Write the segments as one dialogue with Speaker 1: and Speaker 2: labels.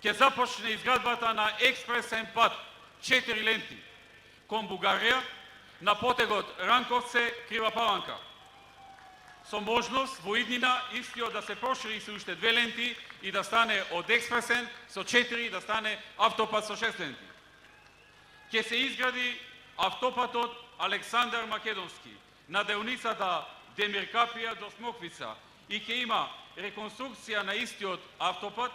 Speaker 1: ќе започне изградбата на експресен пат 4 ленти кон Бугарија на потегот Ранковце-Крива Паланка. Со можност во иднина истиот да се прошири со уште 2 ленти и да стане од експресен со 4 да стане автопат со 6 ленти. Ќе се изгради автопатот Александар Македонски на деоницата Демир Капија до Смоквица и ќе има реконструкција на истиот автопат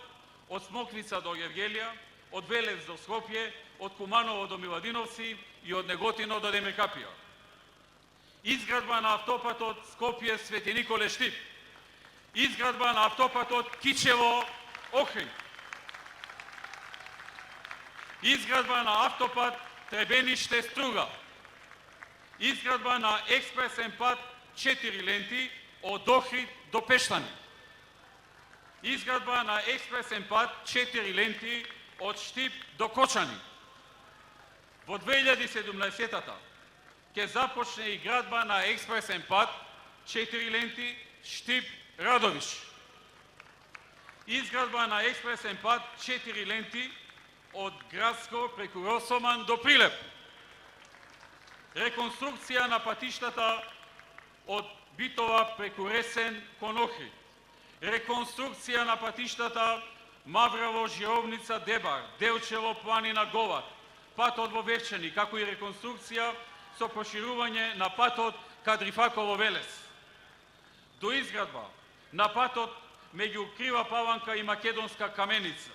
Speaker 1: од Смоквица до Гевгелија, од Велес до Скопје, од Куманово до Миладиновци и од Неготино до Демир Капија. Изградба на автопатот Скопје Свети Николе Штип. Изградба на автопатот Кичево Охрид. Изградба на автопат Требениште Струга. Изградба на експресен пат 4 ленти од Охрид до Пештани. Изградба на експресен пат 4 ленти од Штип до Кочани. Во 2017-та ќе започне и градба на експресен пат 4 ленти Штип-Радовиш. Изградба на експресен пат 4 ленти од Градско преку Росоман до Прилеп. Реконструкција на патиштата од Битова преку Ресен кон Охрид. Реконструкција на патиштата Маврово, Жировница, Дебар, Делчево, Планина, Говат, патот во Вечени, како и реконструкција со проширување на патот Кадрифаково Велес. До изградба на патот меѓу Крива Паланка и Македонска Каменица.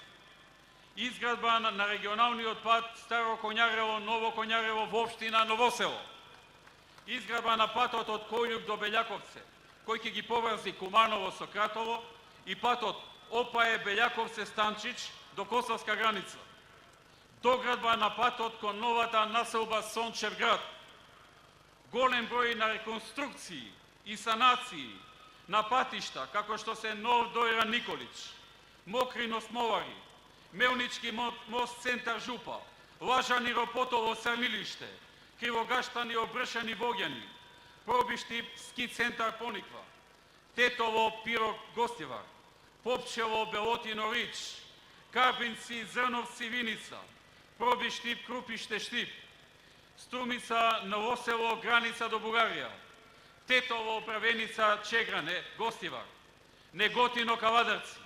Speaker 1: Изградба на регионалниот пат Старо Коњарево, Ново Коњарево во општина Новосело. Изградба на патот од Којлјук до Белјаковце, кој ќе ги поврзи Куманово со Кратово, и патот Опае Белјаковце Станчич до косовска граница. Доградба на патот кон новата населба Сончев град. Голем број на реконструкции и санации на патишта, како што се Нов Дојран Николич, Мокрино Смолари, Мелнички мост Центар Жупа, Лажани Ропотово Сарнилиште, Кривогаштани Обршани Вогјани, Пробишти Ски Центар Пониква, Тетово Пирок Гостивар, Попчево Белотино Рич, Карпинци Зрновци Виница, Пробишти Крупиште Штип, Струмица Новосело граница до Бугарија, Тетово Правеница Чегране Гостивар, Неготино Кавадарци,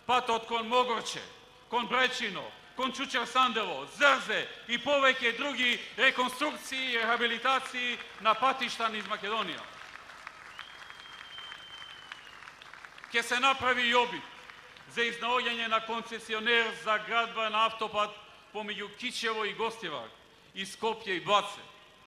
Speaker 1: патот кон Могорче, кон Брајчино, кон Чучар Сандево, Зрзе и повеќе други реконструкции и рехабилитации на патишта низ Македонија. Ќе се направи и обид за изнаоѓање на концесионер за градба на автопат помеѓу Кичево и Гостивар, и Скопје и Блаце.